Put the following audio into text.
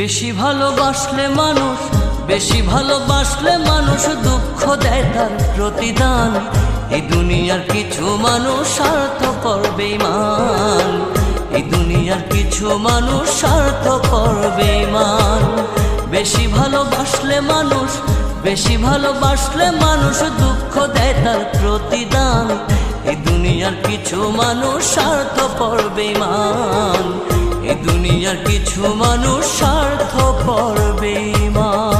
বেশি ভালোবাসলে মানুষ, বেশি ভালোবাসলে মানুষ দুঃখ দেয় তার প্রতিদান। এই দুনিয়ার কিছু মানুষ স্বার্থপর বেঈমান, এই দুনিয়ার কিছু মানুষ স্বার্থপর বেঈমান। বেশি ভালোবাসলে মানুষ, বেশি ভালোবাসলে মানুষ দুঃখ দেয় তার প্রতিদান। এই দুনিয়ার কিছু মানুষ স্বার্থপর বেঈমান, এই দুনিয়ার কিছু মানুষ স্বার্থপর বেঈমান।